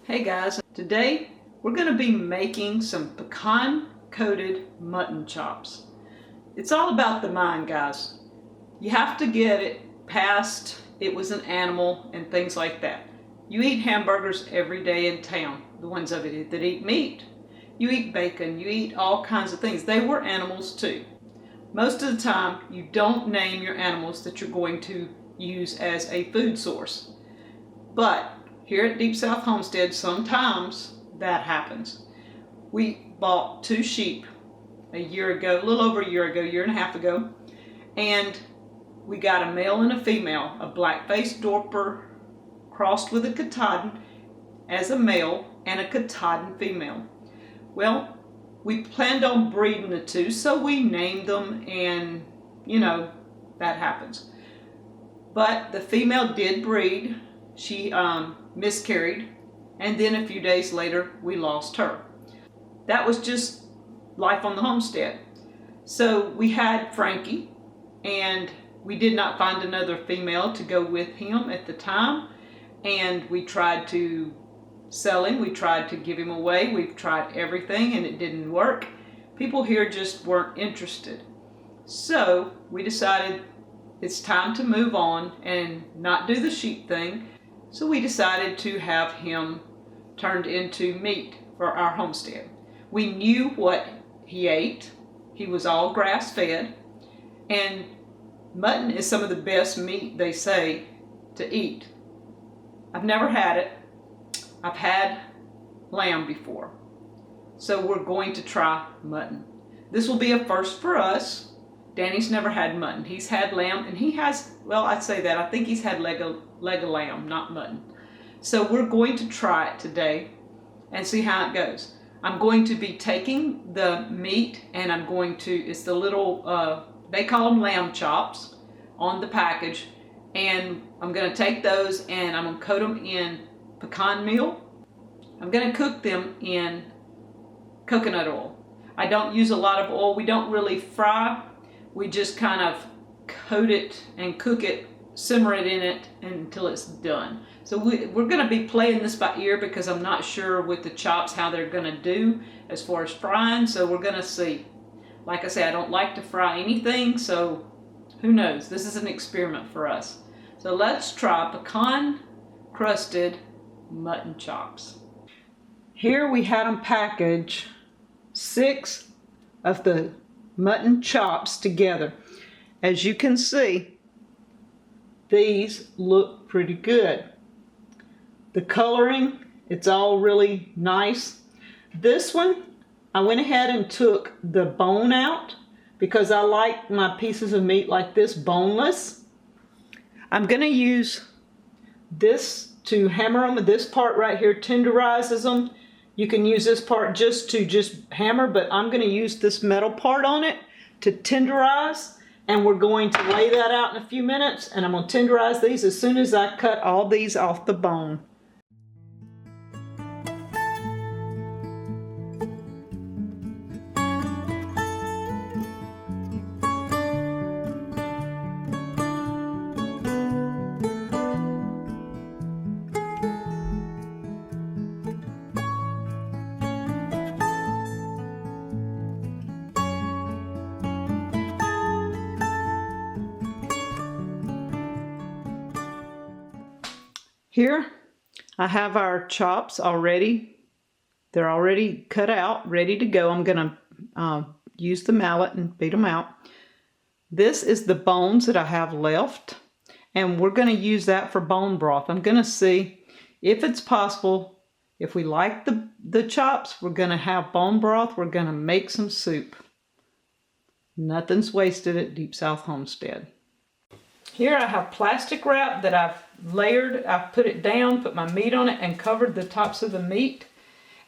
Hey guys, today we're going to be making some pecan-coated mutton chops. It's all about the mind, guys. You have to get it past it was an animal and things like that. You eat hamburgers every day in town, the ones of you that eat meat. You eat bacon, you eat all kinds of things. They were animals too. Most of the time, you don't name your animals that you're going to use as a food source. But here at Deep South Homestead, sometimes that happens. We bought 2 sheep a year ago, a little over a year ago, year and a half ago, and we got a male and a female, a black-faced Dorper crossed with a Katahdin as a male and a Katahdin female. Well, we planned on breeding the 2, so we named them, and you know, that happens. But the female did breed. She miscarried, and then a few days later we lost her. That was just life on the homestead. So we had Frankie, and we did not find another female to go with him at the time, and we tried to sell him, we tried to give him away, we've tried everything and it didn't work. People here just weren't interested. So we decided it's time to move on and not do the sheep thing. So we decided to have him turned into meat for our homestead. We knew what he ate. He was all grass-fed, and mutton is some of the best meat, they say, to eat. I've never had it. I've had lamb before. So we're going to try mutton. This will be a first for us. Danny's never had mutton. He's had lamb, and he has, well, I'd say that. I think he's had leg of lamb, not mutton. So we're going to try it today and see how it goes. I'm going to be taking the meat, and I'm going to, it's the little, they call them lamb chops on the package, and I'm going to take those and I'm going to coat them in pecan meal. I'm going to cook them in coconut oil. I don't use a lot of oil. We don't really fry. We just kind of coat it and cook it, simmer it in it until it's done. So we're going to be playing this by ear because I'm not sure with the chops how they're going to do as far as frying. So we're going to see. Like I say, I don't like to fry anything, so who knows? This is an experiment for us. So let's try pecan crusted mutton chops. Here we had them package 6 of the mutton chops together. As you can see, these look pretty good. The coloring, it's all really nice. This one, I went ahead and took the bone out because I like my pieces of meat like this, boneless. I'm going to use this to hammer them. This part right here tenderizes them. You can use this part just to hammer, but I'm going to use this metal part on it to tenderize, and we're going to lay that out in a few minutes, and I'm going to tenderize these as soon as I cut all these off the bone. Here I have our chops already. They're already cut out, ready to go. I'm going to use the mallet and beat them out. This is the bones that I have left, and we're going to use that for bone broth. I'm going to see if it's possible. If we like the chops, we're going to have bone broth. We're going to make some soup. Nothing's wasted at Deep South Homestead. Here I have plastic wrap that I've layered. I've put it down, put my meat on it, and covered the tops of the meat.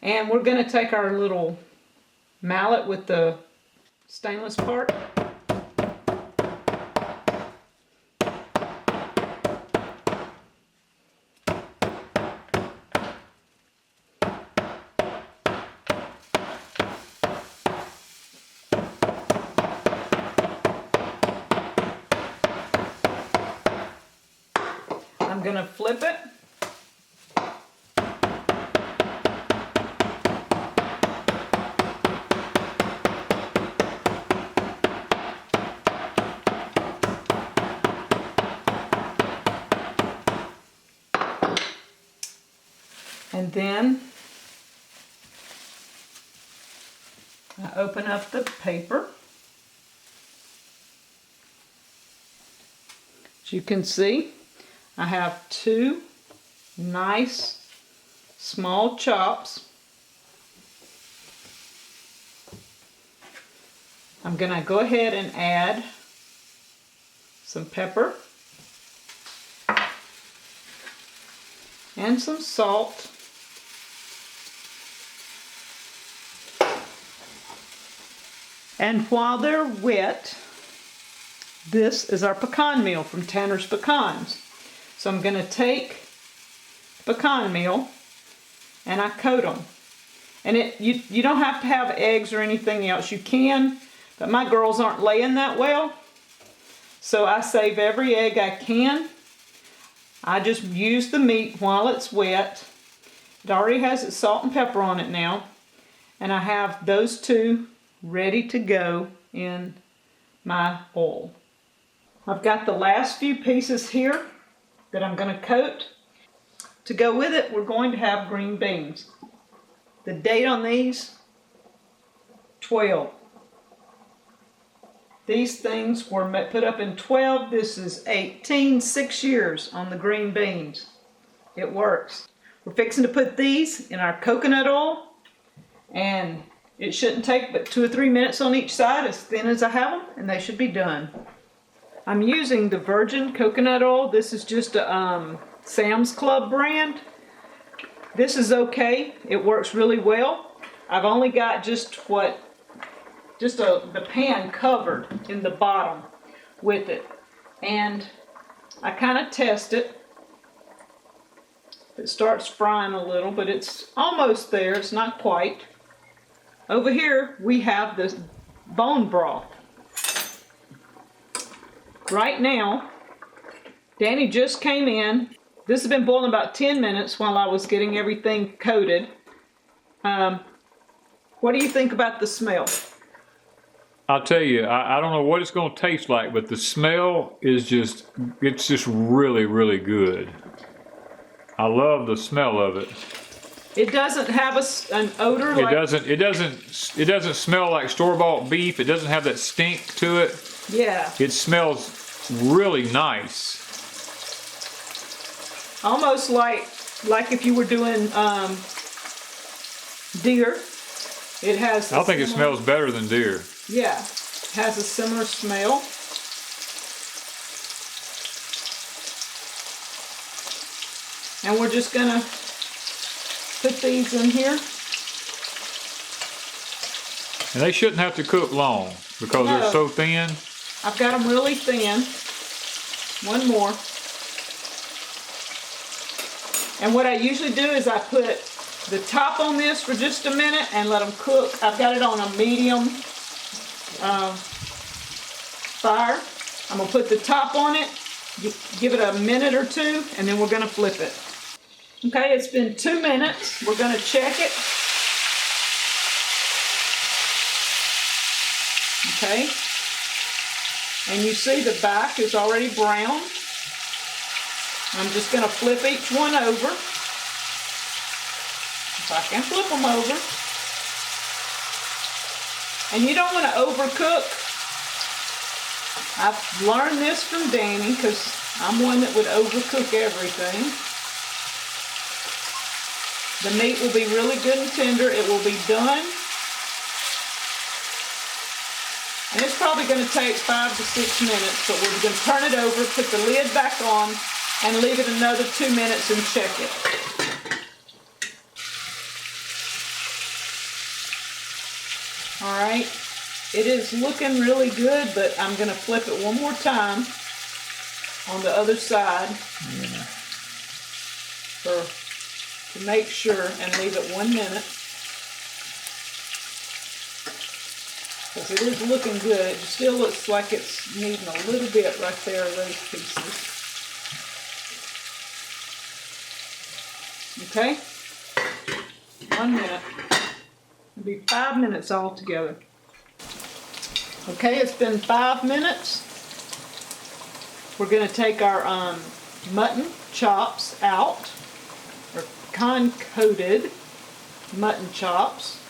And we're going to take our little mallet with the stainless part. I'm going to flip it And then I open up the paper. As you can see, I have 2 nice small chops. I'm going to go ahead and add some pepper and some salt. And while they're wet, this is our pecan meal from Tanner's Pecans. So I'm going to take pecan meal and I coat them. And you don't have to have eggs or anything else. You can, but my girls aren't laying that well. So I save every egg I can. I just use the meat while it's wet. It already has its salt and pepper on it now. And I have those 2 ready to go in my oil. I've got the last few pieces here that I'm going to coat. To go with it, we're going to have green beans. The date on these, 12. These things were put up in 12. This is 18, 6 years on the green beans. It works. We're fixing to put these in our coconut oil, and it shouldn't take but 2 or 3 minutes on each side, as thin as I have them, and they should be done. I'm using the virgin coconut oil. This is just a Sam's Club brand. This is okay. It works really well. I've only got the pan covered in the bottom with it. And I kind of test it. It starts frying a little, but it's almost there. It's not quite. Over here, we have this bone broth. Right now, Danny just came in. This has been boiling about 10 minutes while I was getting everything coated. What do you think about the smell? I'll tell you, I don't know what it's going to taste like, but the smell is it's just really, really good. I love the smell of it. It doesn't have an odor like... It doesn't smell like store-bought beef. It doesn't have that stink to it. Yeah. It smells really nice. Almost like if you were doing deer. It has... I think it smells better than deer. Yeah. It has a similar smell. And we're just gonna put these in here. And they shouldn't have to cook long because they're so thin. I've got them really thin. One more. And what I usually do is I put the top on this for just a minute and let them cook. I've got it on a medium fire. I'm going to put the top on it, give it a minute or 2, and then we're going to flip it. Okay, it's been 2 minutes. We're going to check it. Okay. And you see the back is already brown. I'm just going to flip each one over. If I can flip them over. And you don't want to overcook. I've learned this from Danny because I'm one that would overcook everything. The meat will be really good and tender. It will be done. And it's probably going to take 5 to 6 minutes, but we're going to turn it over, put the lid back on, and leave it another 2 minutes and check it. All right, it is looking really good, but I'm going to flip it one more time on the other side to make sure, and leave it 1 minute. Because it is looking good. It still looks like it's needing a little bit right there of those pieces. Okay? 1 minute. It'll be 5 minutes altogether. Okay, it's been 5 minutes. We're going to take our mutton chops out, or pecan-coated mutton chops.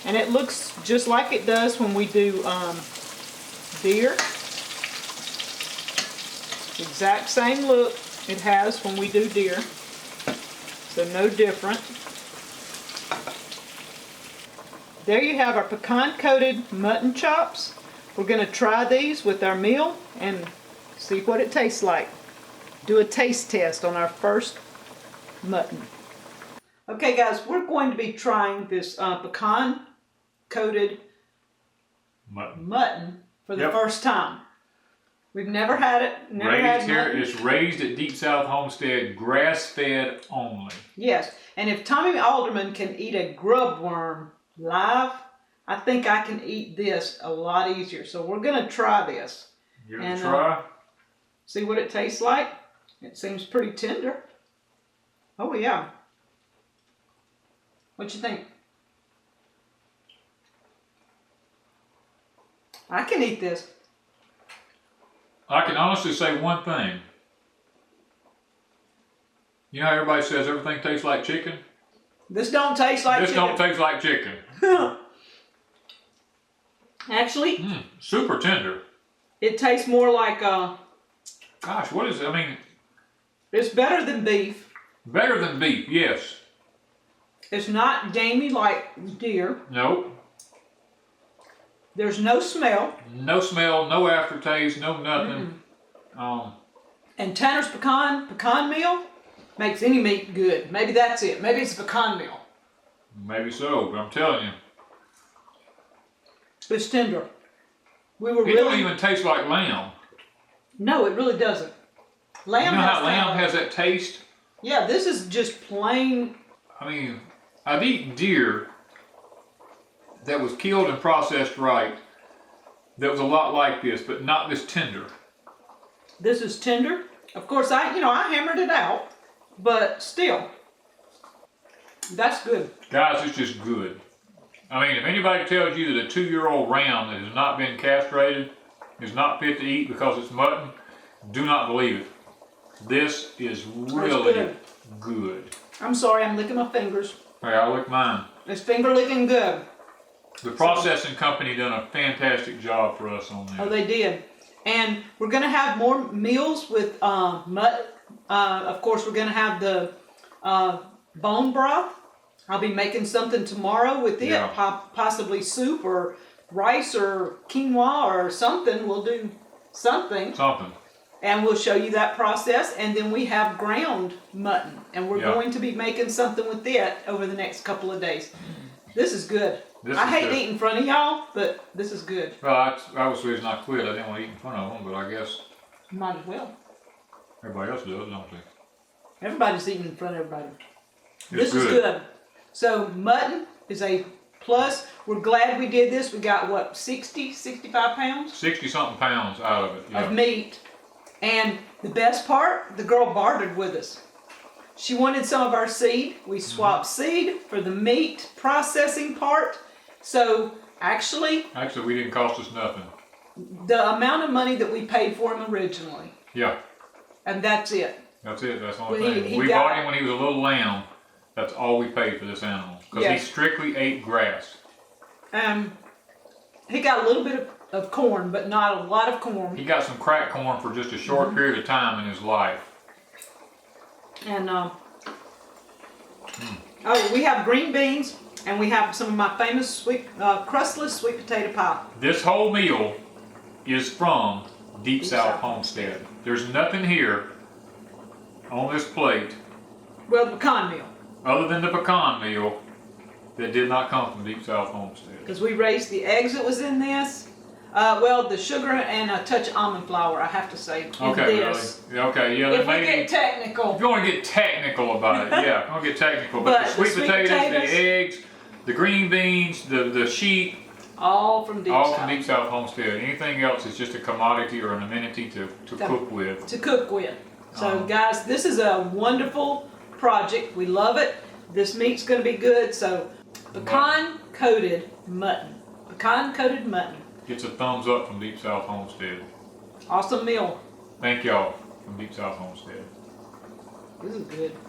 And it looks just like it does when we do deer. Exact same look it has when we do deer. So no different. There you have our pecan-coated mutton chops. We're going to try these with our meal and see what it tastes like. Do a taste test on our first mutton. Okay guys, we're going to be trying this pecan-coated mutton for the first time. We've never had it. Raised here, it's raised at Deep South Homestead, grass-fed only. Yes, and if Tommy Alderman can eat a grub worm live, I think I can eat this a lot easier. So we're going to try this. Give it a try. See what it tastes like. It seems pretty tender. Oh yeah. What you think? I can eat this. I can honestly say one thing. You know how everybody says everything tastes like chicken? This don't taste like chicken. This don't taste like chicken. Actually, super tender. It tastes more like gosh, what is it? I mean, it's better than beef. Better than beef, yes. It's not gamey like deer. Nope. There's no smell. No smell, no aftertaste, no nothing. And Tanner's pecan meal makes any meat good. Maybe that's it. Maybe it's a pecan meal. Maybe so, but I'm telling you. It's tender. It don't even taste like lamb. No, it really doesn't. Lamb. You know how lamb has that taste? Yeah, this is just plain. I mean, I've eaten deer that was killed and processed right that was a lot like this, but not this tender. This is tender. Of course, I hammered it out, but still, that's good. Guys, it's just good. I mean, if anybody tells you that a 2-year-old ram that has not been castrated is not fit to eat because it's mutton, do not believe it. This is really good. I'm sorry, I'm licking my fingers. Hey, I lick mine. It's finger licking good. The processing company done a fantastic job for us on this. Oh, they did. And we're going to have more meals with mutton. Of course, we're going to have the bone broth. I'll be making something tomorrow with it. Yeah. Possibly soup or rice or quinoa or something. We'll do something. And we'll show you that process. And then we have ground mutton. And we're going to be making something with it over the next couple of days. This is good. I hate to eat in front of y'all, but this is good. Well, I was the reason I quit. I didn't want to eat in front of them, but I guess... Might as well. Everybody else does, don't they? Everybody's eating in front of everybody. This is good. So mutton is a plus. We're glad we did this. We got what, 60, 65 pounds? 60-something pounds out of it, of meat. And the best part, the girl bartered with us. She wanted some of our seed. We swapped seed for the meat processing part. So actually we didn't cost us nothing. The amount of money that we paid for him originally. Yeah. And that's it. That's it. That's the only thing. We bought him when he was a little lamb. That's all we paid for this animal. Because he strictly ate grass. He got a little bit of corn, but not a lot of corn. He got some cracked corn for just a short period of time in his life. And we have green beans, and we have some of my famous crustless sweet potato pie. This whole meal is from Deep South Homestead. There's nothing here on this plate. Well, the pecan meal. Other than the pecan meal that did not come from Deep South Homestead. Because we raised the eggs that was in this. Well, the sugar and a touch of almond flour, I have to say. Okay, this. Really? Okay, yeah. If we get technical. If you want to get technical about it, yeah, I want to get technical. But the sweet potatoes, the eggs, the green beans, the sheep. All from Deep South. All from Deep South Homestead. Anything else is just a commodity or an amenity to cook with. To cook with. So guys, this is a wonderful project. We love it. This meat's going to be good. So pecan-coated mutton. Pecan-coated mutton. Gets a thumbs up from Deep South Homestead. Awesome meal. Thank y'all. from Deep South Homestead. This is good.